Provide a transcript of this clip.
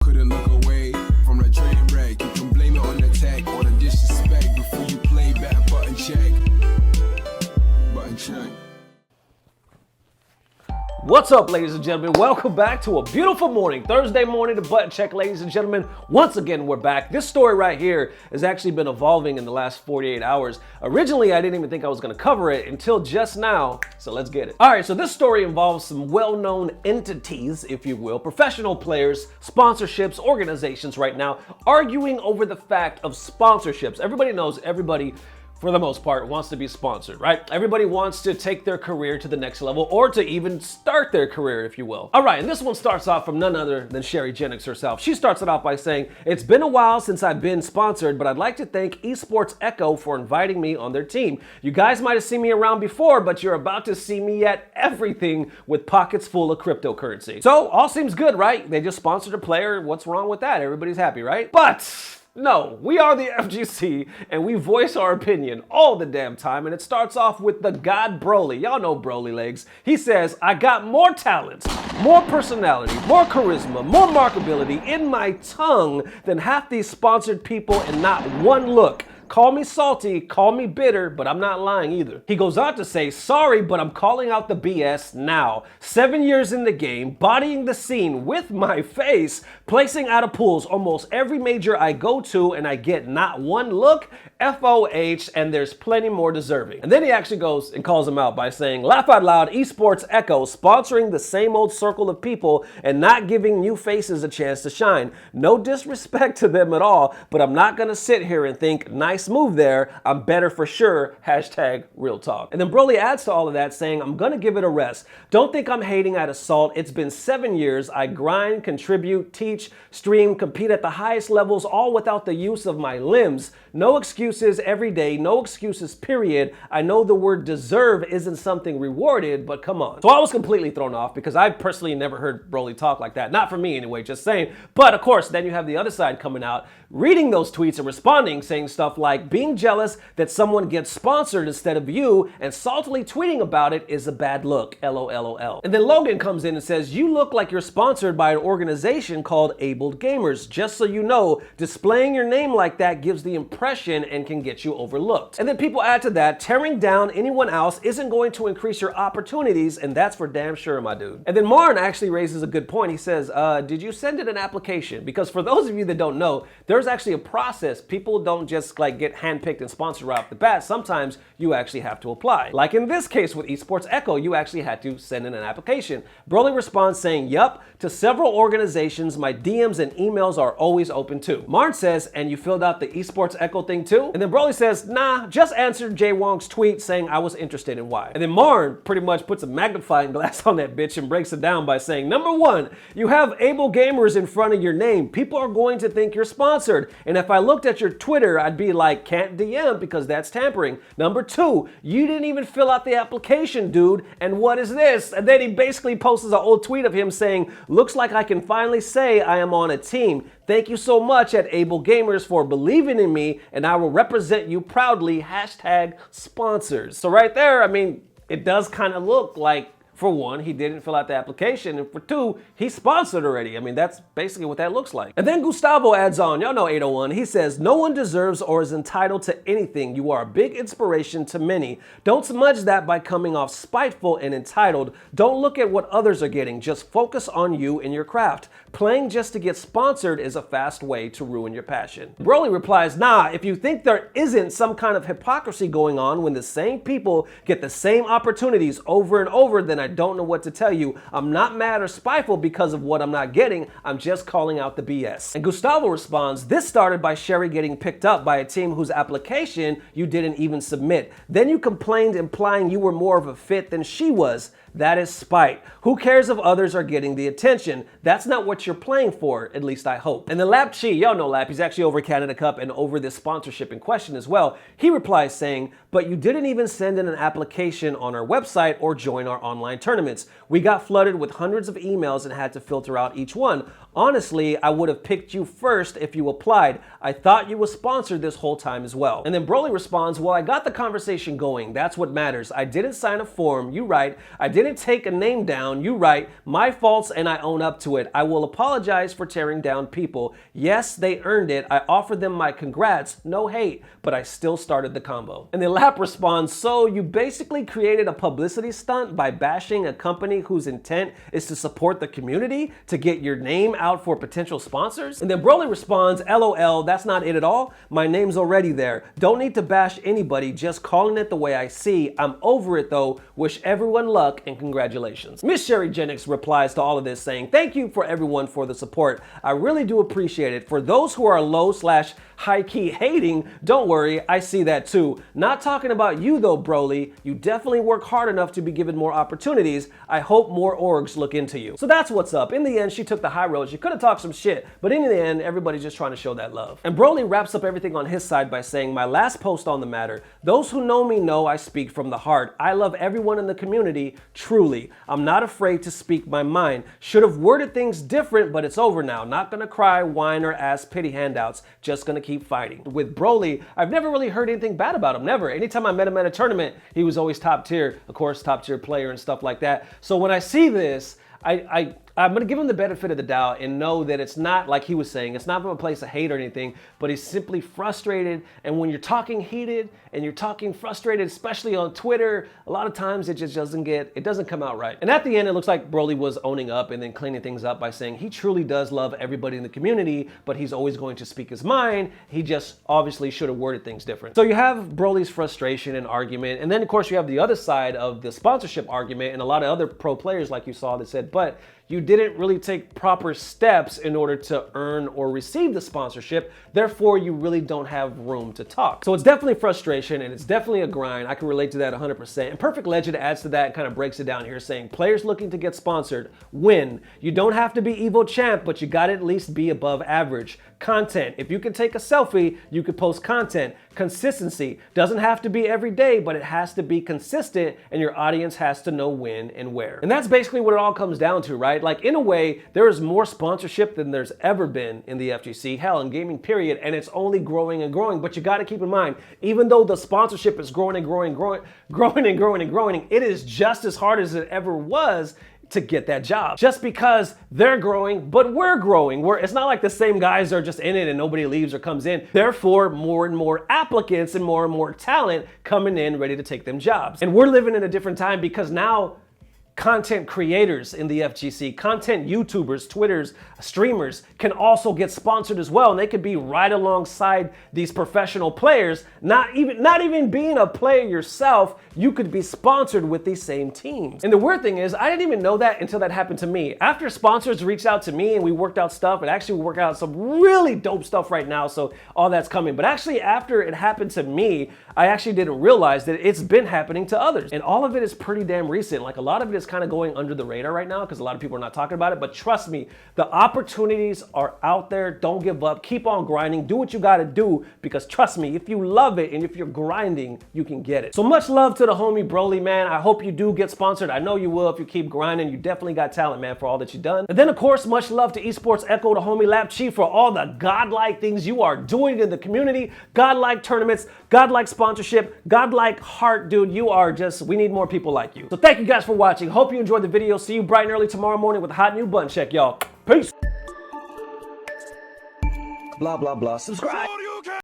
couldn't look away from the train wreck. You can blame it on the tech or the disrespect. Before you play, better button check. Button check. What's up, ladies and gentlemen? Welcome back to a beautiful morning, Thursday morning to Button Check, ladies and gentlemen. Once again, we're back. This story right here has actually been evolving in the last 48 hours. Originally, I didn't even think I was going to cover it until just now, so let's get it. All right, so this story involves some well-known entities, if you will, professional players, sponsorships, organizations right now, arguing over the fact of sponsorships. Everybody knows everybody, for the most part, wants to be sponsored, right? Everybody wants to take their career to the next level or to even start their career, if you will. All right, and this one starts off from none other than Sherry Jennings herself. She starts it off by saying, "It's been a while since I've been sponsored, but I'd like to thank Esports Echo for inviting me on their team. You guys might have seen me around before, but you're about to see me at everything with pockets full of cryptocurrency." So all seems good, right? They just sponsored a player. What's wrong with that? Everybody's happy, right? But no, we are the FGC and we voice our opinion all the damn time, and it starts off with the God Broly. Y'all know Broly legs. He says, "I got more talents, more personality, more charisma, more markability in my tongue than half these sponsored people and not one look. Call me salty, call me bitter, but I'm not lying either." He goes on to say, "Sorry, but I'm calling out the BS now. 7 years in the game, bodying the scene with my face, placing out of pools almost every major I go to, and I get not one look, FOH, and there's plenty more deserving." And then he actually goes and calls him out by saying, "Laugh out loud, Esports Echo, sponsoring the same old circle of people and not giving new faces a chance to shine. No disrespect to them at all, but I'm not gonna sit here and think, nice move there, I'm better for sure, hashtag real talk." And then Broly adds to all of that saying, "I'm gonna give it a rest. Don't think I'm hating at Assault. It's been 7 years. I grind, contribute, teach, stream, compete at the highest levels, all without the use of my limbs. No excuses every day, no excuses, period. I know the word deserve isn't something rewarded, but come on." So I was completely thrown off because I personally never heard Broly talk like that. Not for me anyway, just saying. But of course, then you have the other side coming out, reading those tweets and responding, saying stuff like, "Being jealous that someone gets sponsored instead of you and saltily tweeting about it is a bad look, LOLOL." And then Logan comes in and says, "You look like you're sponsored by an organization called Abled Gamers. Just so you know, displaying your name like that gives the impression and can get you overlooked." And then people add to that, "Tearing down anyone else isn't going to increase your opportunities, and that's for damn sure, my dude." And then Marn actually raises a good point. He says, "Did you send in an application?" Because for those of you that don't know, there's actually a process. People don't just like get handpicked and sponsored right off the bat. Sometimes you actually have to apply. Like in this case with Esports Echo, you actually had to send in an application. Broly responds saying, "Yup, to several organizations, my DMs and emails are always open too." Marn says, "And you filled out the Esports Echo thing too?" And then Broly says, "Nah, just answered Jay Wong's tweet saying I was interested in why." And then Marn pretty much puts a magnifying glass on that bitch and breaks it down by saying, "Number one, you have Able Gamers in front of your name. People are going to think you're sponsored. And if I looked at your Twitter, I'd be like, can't DM because that's tampering. Number two, you didn't even fill out the application, dude. And what is this?" And then he basically posts an old tweet of him saying, "Looks like I can finally say I am on a team. Thank you so much at Able Gamers for believing in me, and I will represent you proudly, hashtag sponsors." So right there, I mean, it does kind of look like, for one, he didn't fill out the application, and for two, he's sponsored already. I mean, that's basically what that looks like. And then Gustavo adds on, y'all know 801, he says, "No one deserves or is entitled to anything. You are a big inspiration to many. Don't smudge that by coming off spiteful and entitled. Don't look at what others are getting. Just focus on you and your craft. Playing just to get sponsored is a fast way to ruin your passion." Broly replies, "Nah, if you think there isn't some kind of hypocrisy going on when the same people get the same opportunities over and over, then I don't know what to tell you. I'm not mad or spiteful because of what I'm not getting. I'm just calling out the BS." And Gustavo responds, "This started by Sherry getting picked up by a team whose application you didn't even submit. Then you complained implying you were more of a fit than she was. That is spite. Who cares if others are getting the attention? That's not what you're playing for, at least I hope." And then Lap Chi, y'all know Lap, he's actually over Canada Cup and over this sponsorship in question as well. He replies saying, "But you didn't even send in an application on our website or join our online tournaments. We got flooded with hundreds of emails and had to filter out each one. Honestly, I would have picked you first if you applied. I thought you were sponsored this whole time as well. And then Broly responds, well, I got the conversation going. That's what matters. I didn't sign a form. You right. I didn't take a name down. You right. My faults and I own up to it. I will apologize for tearing down people. Yes, they earned it. I offered them my congrats. No hate, but I still started the combo. And then Lap responds, so you basically created a publicity stunt by bashing a company whose intent is to support the community to get your name out for potential sponsors? And then Broly responds, LOL, that's not it at all. My name's already there. Don't need to bash anybody, just calling it the way I see. I'm over it though. Wish everyone luck and congratulations. Miss Sherry Jennings replies to all of this saying, thank you for everyone for the support. I really do appreciate it. For those who are low/high-key hating, don't worry, I see that too. Not talking about you though, Broly. You definitely work hard enough to be given more opportunities. I hope more orgs look into you. So that's what's up. In the end, she took the high road. She could have talked some shit, but in the end, everybody's just trying to show that love. And Broly wraps up everything on his side by saying, my last post on the matter, those who know me know I speak from the heart. I love everyone in the community, truly. I'm not afraid to speak my mind. Should have worded things different, but it's over now. Not gonna cry, whine, or ask pity handouts. Just gonna keep fighting. With Broly, I've never really heard anything bad about him, never. Anytime I met him at a tournament, he was always top tier, of course, top tier player and stuff like that. So when I see this, I'm going to give him the benefit of the doubt and know that it's not, like he was saying, it's not from a place of hate or anything, but he's simply frustrated. And when you're talking heated and you're talking frustrated, especially on Twitter, a lot of times it just doesn't come out right. And at the end, it looks like Broly was owning up and then cleaning things up by saying he truly does love everybody in the community, but he's always going to speak his mind. He just obviously should have worded things different. So you have Broly's frustration and argument. And then of course you have the other side of the sponsorship argument and a lot of other pro players like you saw that said, but you didn't really take proper steps in order to earn or receive the sponsorship. Therefore, you really don't have room to talk. So it's definitely frustration and it's definitely a grind. I can relate to that 100%. And Perfect Legend adds to that and kind of breaks it down here saying, players looking to get sponsored, win. You don't have to be EVO champ, but you gotta at least be above average. Content. If you can take a selfie, you can post content. Consistency. Doesn't have to be every day, but it has to be consistent and your audience has to know when and where. And that's basically what it all comes down to, right? Like in a way, there is more sponsorship than there's ever been in the FGC, hell, in gaming period, and it's only growing and growing. But you got to keep in mind, even though the sponsorship is growing and growing, it is just as hard as it ever was to get that job. Just because they're growing, but we're growing. It's not like the same guys are just in it and nobody leaves or comes in. Therefore, more and more applicants and more talent coming in ready to take them jobs. And we're living in a different time because now content creators in the FGC, content YouTubers, Twitters, streamers can also get sponsored as well. And they could be right alongside these professional players. Not even being a player yourself, you could be sponsored with these same teams. And the weird thing is, I didn't even know that until that happened to me. After sponsors reached out to me and we worked out stuff, and actually we work out some really dope stuff right now, so all that's coming. But actually after it happened to me, I actually didn't realize that it's been happening to others. And all of it is pretty damn recent. Like a lot of it is kind of going under the radar right now because a lot of people are not talking about it. But trust me, the opportunities are out there. Don't give up. Keep on grinding. Do what you got to do because trust me, if you love it and if you're grinding, you can get it. So much love to the homie Broly, man. I hope you do get sponsored. I know you will if you keep grinding. You definitely got talent, man, for all that you've done. And then, of course, much love to Esports Echo, the homie Lap Chief, for all the godlike things you are doing in the community. Godlike tournaments, godlike sponsorship, godlike heart, dude. You are just, we need more people like you. So thank you guys for watching. Hope you enjoyed the video. See you bright and early tomorrow morning with a hot new button check, y'all. Peace. Blah, blah, blah. Subscribe.